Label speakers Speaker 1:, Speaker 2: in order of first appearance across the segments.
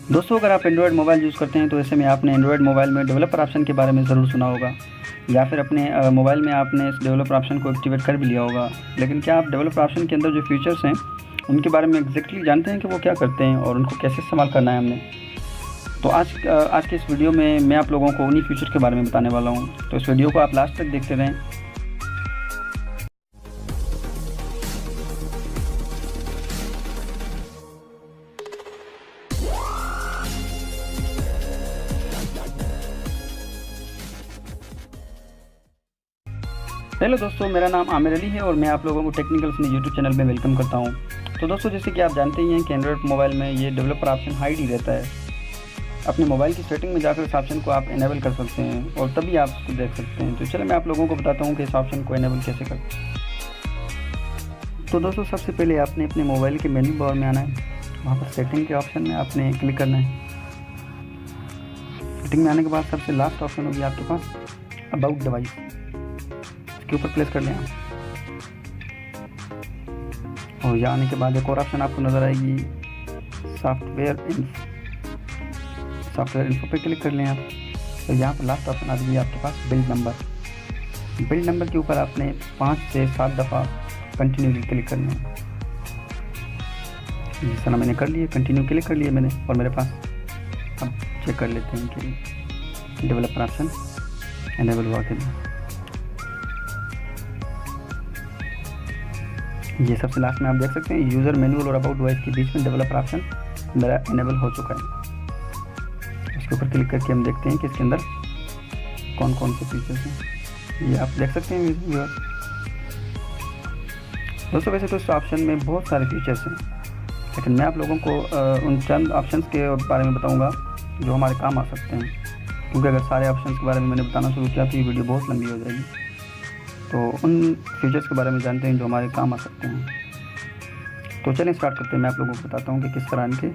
Speaker 1: दोस्तों, अगर आप एंड्रॉयड मोबाइल यूज़ करते हैं तो ऐसे में आपने एंड्रॉयड मोबाइल में डेवलपर ऑप्शन के बारे में ज़रूर सुना होगा, या फिर अपने मोबाइल में आपने इस डेवलपर ऑप्शन को एक्टिवेट कर भी लिया होगा। लेकिन क्या आप डेवलपर ऑप्शन के अंदर जो फीचर्स हैं उनके बारे में एग्जैक्टली जानते हैं कि वो क्या करते हैं और उनको कैसे इस्तेमाल करना है हमने? तो आज के इस वीडियो में मैं आप लोगों को उन्हीं फीचर के बारे में बताने वाला हूँ, तो इस वीडियो को आप लास्ट तक देखते रहें। हेलो दोस्तों, मेरा नाम आमिर अली है और मैं आप लोगों को टेक्निकल अपने यूट्यूब चैनल में वेलकम करता हूं। तो दोस्तों, जैसे कि आप जानते ही हैं कि एंड्रॉयड मोबाइल में ये डेवलपर ऑप्शन हाइड ही रहता है। अपने मोबाइल की सेटिंग में जाकर इस ऑप्शन को आप इनेबल कर सकते हैं और तभी आप इसको देख सकते हैं। तो चलिए मैं आप लोगों को बताता हूँ कि इस ऑप्शन को इनेबल कैसे करें। तो दोस्तों, सबसे पहले आपने अपने मोबाइल के मेन्यू बार में आना है। वहाँ पर सेटिंग के ऑप्शन में आपने क्लिक करना है। सेटिंग में आने के बाद सबसे लास्ट ऑप्शन होगी आपके पास अबाउट डिवाइस, के ऊपर प्लेस कर लें आप। और यहाँ आने के बाद एक और ऑप्शन आपको नज़र आएगी सॉफ्टवेयर इन्फो पे क्लिक कर लें आप। तो यहाँ पर लास्ट ऑप्शन आ जाएगी आपके पास बिल्ड नंबर के ऊपर आपने 5 से 7 दफ़ा कंटिन्यू क्लिक करना है। जिस तरह मैंने कर लिया, कंटिन्यू क्लिक कर लिया मैंने और मेरे पास। अब चेक कर लेते हैं कि डेवलपर ऑप्शन इनेबल हुआ कि नहीं। ये सबसे लास्ट में आप देख सकते हैं यूज़र मैनुअल और अबाउट डिवाइस के बीच में डेवलपर ऑप्शन मेरा इनेबल हो चुका है। इसके ऊपर क्लिक करके हम देखते हैं कि इसके अंदर कौन कौन से फीचर्स हैं, ये आप देख सकते हैं व्यूअर्स। दोस्तों, वैसे तो इस ऑप्शन में बहुत सारे फीचर्स हैं, लेकिन मैं आप लोगों को उन चंद ऑप्शंस के बारे में बताऊंगा जो हमारे काम आ सकते हैं, क्योंकि अगर सारे ऑप्शंस के बारे में मैंने बताना शुरू किया तो ये वीडियो बहुत लंबी हो जाएगी। तो उन फीचर्स के बारे में जानते हैं जो हमारे काम आ सकते हैं। तो चलिए स्टार्ट करते हैं। मैं आप लोगों को बताता हूँ कि किस तरह इनके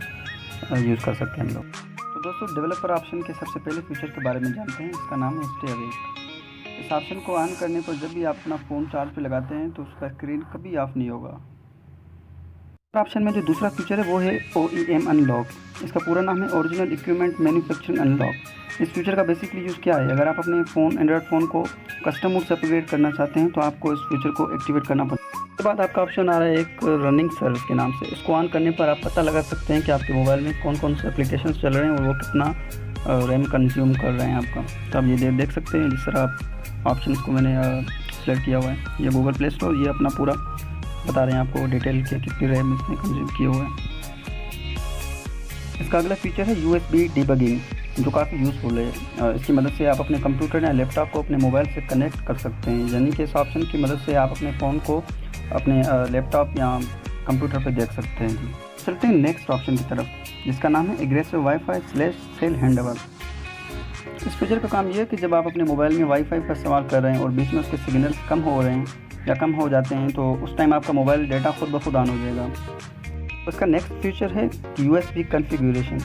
Speaker 1: यूज़ कर सकते हैं हम लोग। तो दोस्तों, डेवलपर ऑप्शन के सबसे पहले फीचर के बारे में जानते हैं। इसका नाम है स्टे अवेक। इस ऑप्शन को ऑन करने पर जब भी आप अपना फ़ोन चार्ज पे लगाते हैं तो उसका स्क्रीन कभी ऑफ नहीं होगा। ऑप्शन में जो दूसरा फीचर है वो है OEM अनलॉक। इसका पूरा नाम है ओरिजिनल इक्विपमेंट मैन्युफैक्चरिंग अनलॉक। इस फीचर का बेसिकली यूज़ क्या है? अगर आप अपने एंड्रॉयड फ़ोन को कस्टम मोड से अपग्रेड करना चाहते हैं तो आपको इस फीचर को एक्टिवेट करना पड़ेगा। उसके बाद आपका ऑप्शन आ रहा है एक रनिंग सर्विस के नाम से। इसको ऑन करने पर आप पता लगा सकते हैं कि आपके मोबाइल में कौन कौन से एप्लीकेशन चल रहे हैं और वो कितना रैम कंज्यूम कर रहे हैं आपका। तो आप ये देख सकते हैं जिस तरह आप ऑप्शन को मैंने सेलेक्ट किया हुआ है। ये गूगल प्ले स्टोर, ये अपना पूरा बता रहे हैं आपको डिटेल के कितनी रैम इसने कंज्यूम किए हुए हैं। इसका अगला फीचर है USB डिबगिंग, जो काफ़ी यूज़फुल है। इसकी मदद से आप अपने कंप्यूटर या लैपटॉप को अपने मोबाइल से कनेक्ट कर सकते हैं। यानी कि इस ऑप्शन की मदद से आप अपने फ़ोन को अपने लैपटॉप या कंप्यूटर पर देख सकते हैं। चलते हैं नेक्स्ट ऑप्शन की तरफ, जिसका नाम है एग्रेसिव वाईफाई/सेल हैंडओवर। इस फीचर का काम यह है कि जब आप अपने मोबाइल में वाईफाई का इस्तेमाल कर रहे हैं और बीच में उसके सिग्नल्स कम हो रहे हैं या कम हो जाते हैं तो उस टाइम आपका मोबाइल डेटा खुद ब खुद ऑन हो जाएगा। उसका नेक्स्ट फीचर है USB कॉन्फ़िगरेशन।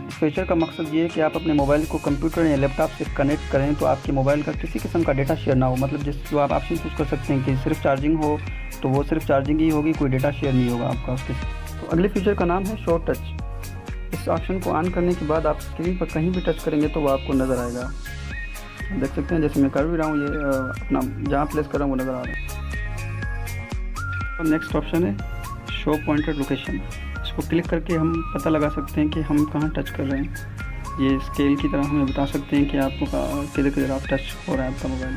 Speaker 1: इस फीचर का मकसद ये है कि आप अपने मोबाइल को कंप्यूटर या लैपटॉप से कनेक्ट करें तो आपके मोबाइल का किसी किस्म का डेटा शेयर ना हो। मतलब जो आप ऑप्शन चूज़ कर सकते हैं कि सिर्फ चार्जिंग हो तो वो सिर्फ चार्जिंग ही होगी, कोई डेटा शेयर नहीं होगा आपका उसके। तो अगले फीचर का नाम है शो टच। इस ऑप्शन को ऑन करने के बाद आप स्क्रीन पर कहीं भी टच करेंगे तो वो आपको नज़र आएगा। देख सकते हैं जैसे मैं कर भी रहा हूँ, ये अपना जहाँ प्लेस कर रहा हूँ वो नज़र आ रहा है। तो नेक्स्ट ऑप्शन है शो पॉइंटेड लोकेशन। इसको क्लिक करके हम पता लगा सकते हैं कि हम कहाँ टच कर रहे हैं। ये स्केल की तरह हमें बता सकते हैं कि आपको किधर आप टच हो रहा है आपका मोबाइल।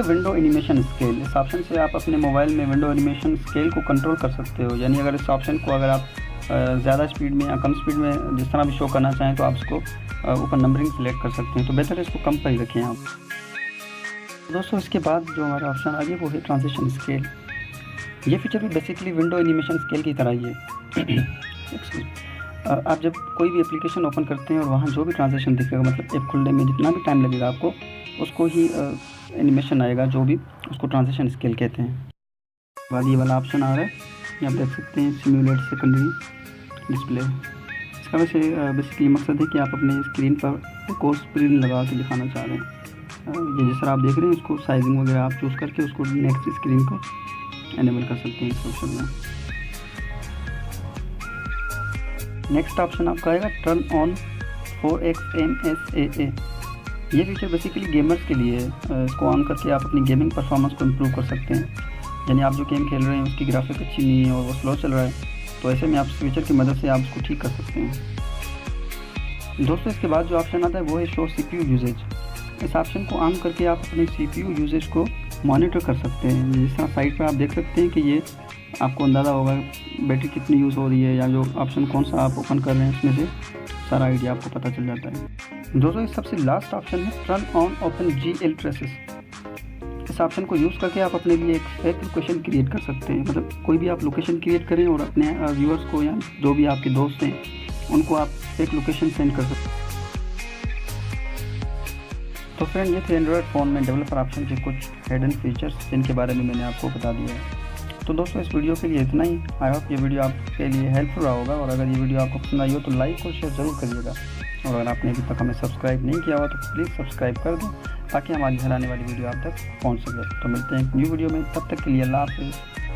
Speaker 1: विंडो एनिमेशन स्केल, इस ऑप्शन से आप अपने मोबाइल में विंडो एनिमेशन स्केल को कंट्रोल कर सकते हो। यानी अगर इस ऑप्शन को अगर आप ज़्यादा स्पीड में या कम स्पीड में जिस तरह भी शो करना चाहें तो आप इसको ऊपर नंबरिंग सेलेक्ट कर सकते हैं। तो बेहतर है इसको कम पर ही रखें आप। दोस्तों, इसके बाद जो हमारा ऑप्शन आ गया वो है ट्रांजिशन स्केल। ये फीचर भी बेसिकली विंडो एनिमेशन स्केल की तरह ही है। आप जब कोई भी एप्लीकेशन ओपन करते हैं और वहाँ जो भी ट्रांजिशन दिखेगा, मतलब ऐप खुलने में जितना भी टाइम लगेगा आपको, उसको ही एनिमेशन आएगा, जो भी उसको ट्रांजिशन स्केल कहते हैं। बाद ये वाला ऑप्शन आ रहा है, ये आप देख सकते हैं सिम्युलेट सेकेंडरी डिस्प्ले। इसका वैसे बेसिकली मकसद है कि आप अपने स्क्रीन पर एक और स्क्रीन लगा के दिखाना चाह रहे हैं। ये जिस तरह आप देख रहे हैं उसको साइजिंग वगैरह आप चूज़ करके उसको नेक्स्ट स्क्रीन को इनेबल कर सकते हैं इस ऑप्शन में। नेक्स्ट ऑप्शन आपका आएगा टर्न ऑन 4x MSAA। ये फीचर बेसिकली गेमर्स के लिए है। इसको ऑन करके आप अपनी गेमिंग परफॉर्मेंस को इम्प्रूव कर सकते हैं। यानी आप जो गेम खेल रहे हैं उसकी ग्राफिक अच्छी नहीं है और वो स्लो चल रहा है, तो ऐसे में आप इस फीचर की मदद से आप उसको ठीक कर सकते हैं। दोस्तों इसके बाद जो ऑप्शन आता है वो है शो CPU यूजेज। इस ऑप्शन को ऑन करके आप अपने CPU यूजेज को मॉनिटर कर सकते हैं। जिस तरह साइट पर आप देख सकते हैं कि ये आपको अंदाज़ा होगा बैटरी कितनी यूज़ हो रही है या जो ऑप्शन कौन सा आप ओपन कर रहे हैं उसमें से सारा आइडिया आपको पता चल जाता है। दोस्तों इस सबसे लास्ट ऑप्शन है turn on open GL traces. इस ऑप्शन को यूज़ करके आप अपने लिए एक फेक लोकेशन क्रिएट कर सकते हैं। मतलब कोई भी आप लोकेशन क्रिएट करें और अपने व्यूअर्स को या जो भी आपके दोस्त हैं उनको आप फेक लोकेशन सेंड कर सकते हैं। तो फ्रेंड ये थे एंड्रॉयड फ़ोन में डेवलपर ऑप्शन के कुछ हिडन फीचर्स जिनके बारे में मैंने आपको बता दिया है। तो दोस्तों इस वीडियो के लिए इतना ही। आई होप ये वीडियो आपके लिए हेल्पफुल रहा होगा, और अगर ये वीडियो आपको पसंद आई हो तो लाइक और शेयर ज़रूर करिएगा। और अगर आपने अभी तक हमें सब्सक्राइब नहीं किया हुआ तो प्लीज़ सब्सक्राइब कर दें ताकि हमारी हर आने वाली वीडियो आप तक पहुँच सके। तो मिलते हैं एक न्यू वीडियो में, तब तक के लिए अल्लाह हाफ़िज़।